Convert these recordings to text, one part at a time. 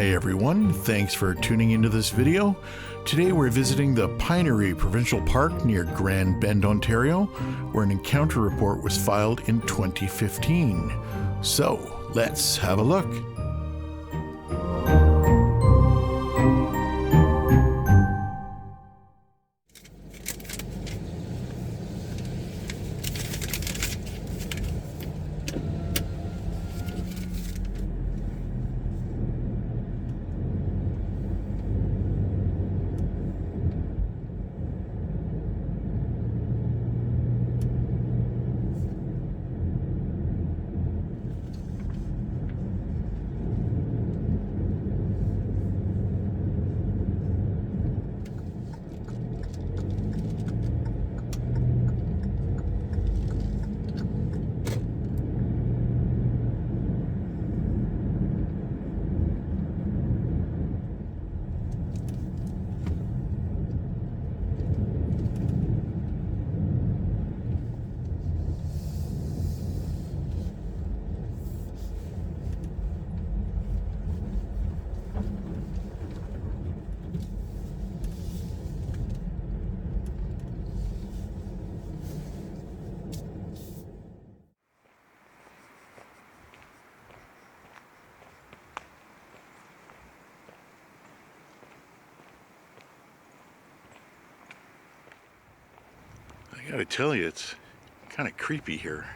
Hi everyone, thanks for tuning into this video. Today we're visiting the Pinery Provincial Park near Grand Bend, Ontario, where an encounter report was filed in 2015. So, let's have a look. I gotta tell you, it's kind of creepy here.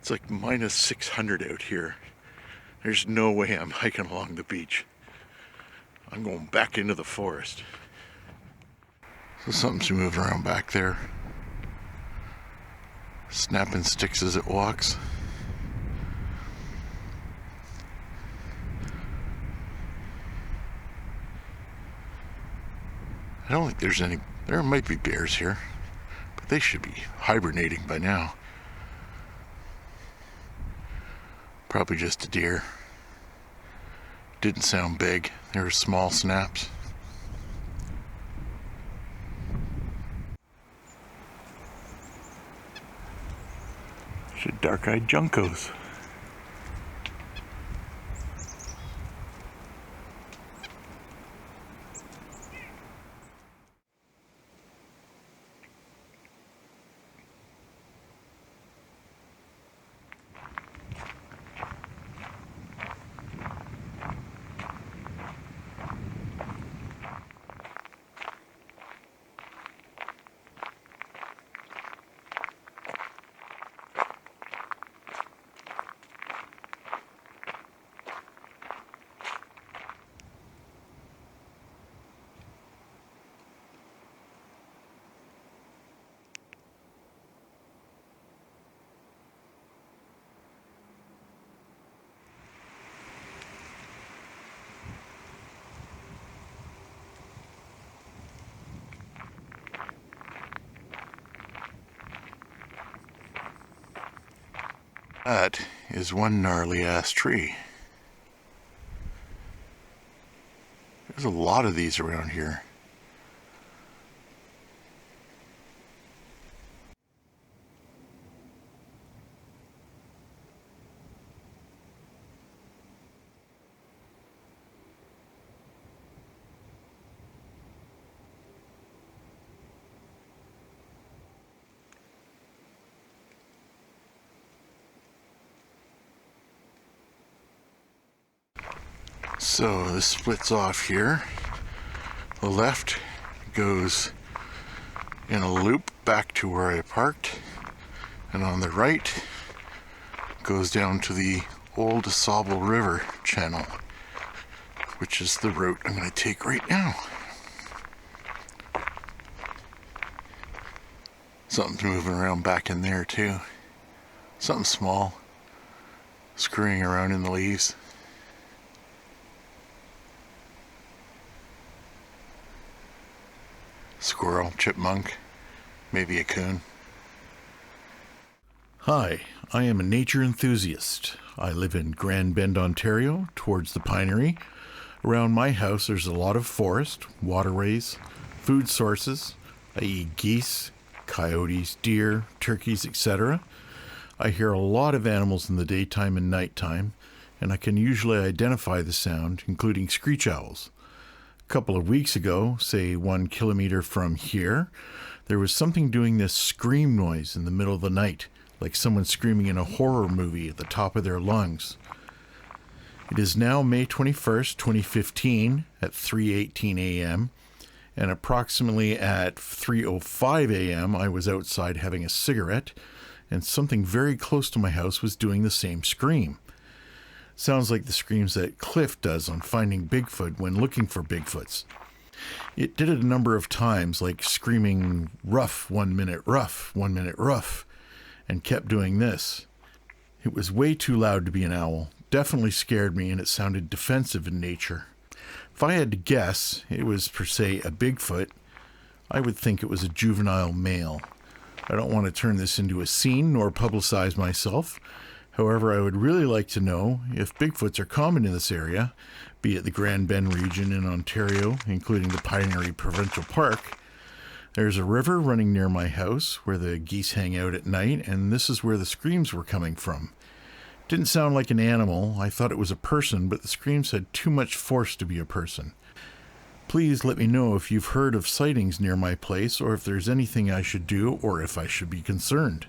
It's like minus 600 out here. There's no way I'm hiking along the beach. I'm going back into the forest. So something's moving around back there. Snapping sticks as it walks. I don't think there's any, there might be bears here, but they should be hibernating by now. Probably just a deer. Didn't sound big. There were small snaps. Should dark-eyed juncos. That is one gnarly ass tree. There's a lot of these around here. So this splits off here. The left goes in a loop back to where I parked, and on the right goes down to the old DeSable River channel, which is the route I'm going to take right now. Something's moving around back in there too. Something small, scurrying around in the leaves. Squirrel, chipmunk, maybe a coon. Hi, I am a nature enthusiast. I live in Grand Bend, Ontario, towards the Pinery. Around my house there's a lot of forest, waterways, food sources. I eat geese, coyotes, deer, turkeys, etc. I hear a lot of animals in the daytime and nighttime, and I can usually identify the sound, including screech owls. A couple of weeks ago, say 1 kilometer from here, there was something doing this scream noise in the middle of the night, like someone screaming in a horror movie at the top of their lungs. It is now May 21st, 2015 at 3:18 a.m., and approximately at 3:05 a.m. I was outside having a cigarette, and something very close to my house was doing the same scream. Sounds like the screams that Cliff does on Finding Bigfoot when looking for Bigfoots. It did it a number of times, like screaming rough, 1 minute rough, 1 minute rough, and kept doing this. It was way too loud to be an owl, definitely scared me, and it sounded defensive in nature. If I had to guess it was per se a Bigfoot, I would think it was a juvenile male. I don't want to turn this into a scene nor publicize myself. However, I would really like to know if Bigfoots are common in this area, be it the Grand Bend region in Ontario, including the Pinery Provincial Park. There's a river running near my house where the geese hang out at night, and this is where the screams were coming from. Didn't sound like an animal. I thought it was a person, but the screams had too much force to be a person. Please let me know if you've heard of sightings near my place, or if there's anything I should do, or if I should be concerned.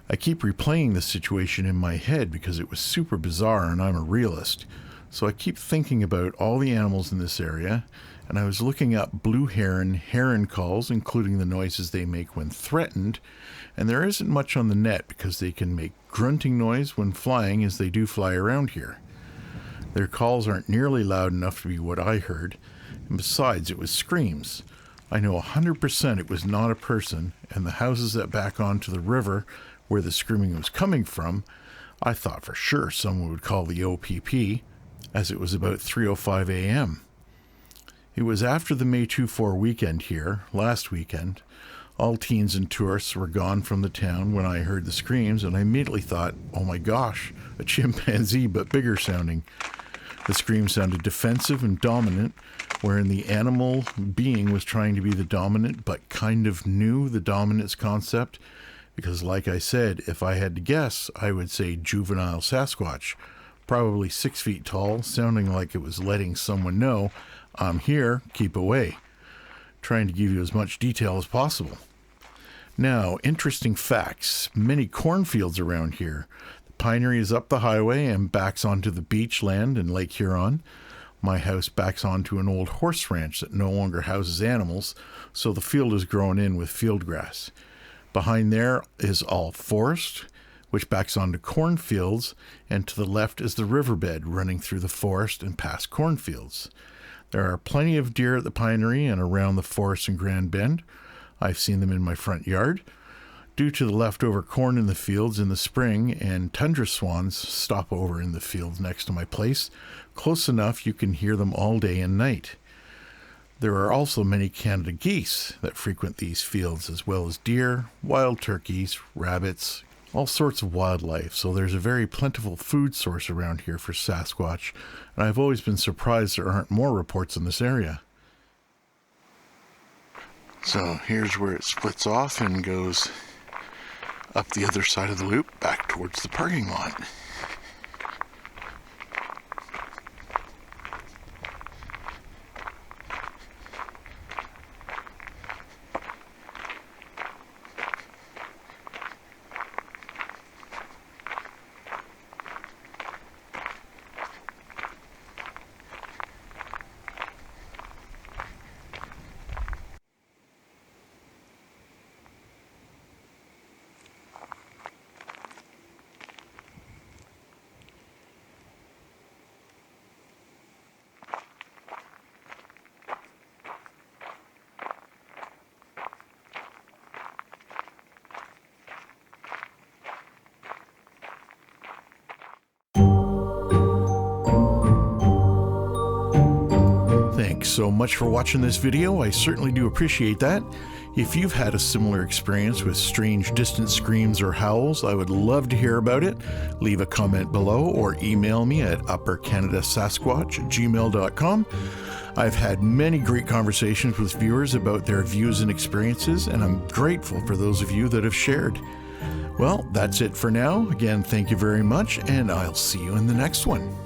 I keep replaying this situation in my head because it was super bizarre and I'm a realist. So I keep thinking about all the animals in this area, and I was looking up blue heron calls, including the noises they make when threatened, and there isn't much on the net because they can make grunting noise when flying as they do fly around here. Their calls aren't nearly loud enough to be what I heard, and besides it was screams. I know 100% it was not a person, and the houses that back onto the river where the screaming was coming from, I thought for sure someone would call the OPP, as it was about 3:05 a.m. It was after the May 24 weekend here, last weekend. All teens and tourists were gone from the town when I heard the screams, and I immediately thought, oh my gosh, a chimpanzee but bigger sounding. The scream sounded defensive and dominant, wherein the animal being was trying to be the dominant but kind of knew the dominance concept. Because like I said, if I had to guess, I would say juvenile Sasquatch, probably 6 feet tall, sounding like it was letting someone know, I'm here, keep away. Trying to give you as much detail as possible. Now, interesting facts. Many cornfields around here. The Pinery is up the highway and backs onto the beach land in Lake Huron. My house backs onto an old horse ranch that no longer houses animals, so the field is grown in with field grass. Behind there is all forest, which backs onto cornfields, and to the left is the riverbed running through the forest and past cornfields. There are plenty of deer at the Pinery and around the forest in Grand Bend. I've seen them in my front yard. Due to the leftover corn in the fields in the spring, and tundra swans stop over in the fields next to my place, close enough you can hear them all day and night. There are also many Canada geese that frequent these fields, as well as deer, wild turkeys, rabbits, all sorts of wildlife, so there's a very plentiful food source around here for Sasquatch, and I've always been surprised there aren't more reports in this area. So here's where it splits off and goes up the other side of the loop back towards the parking lot. Thanks so much for watching this video. I certainly do appreciate that. If you've had a similar experience with strange distant screams or howls, I would love to hear about it. Leave a comment below or email me at uppercanadasasquatch@gmail.com. I've had many great conversations with viewers about their views and experiences, and I'm grateful for those of you that have shared. Well, that's it for now. Again, thank you very much, and I'll see you in the next one.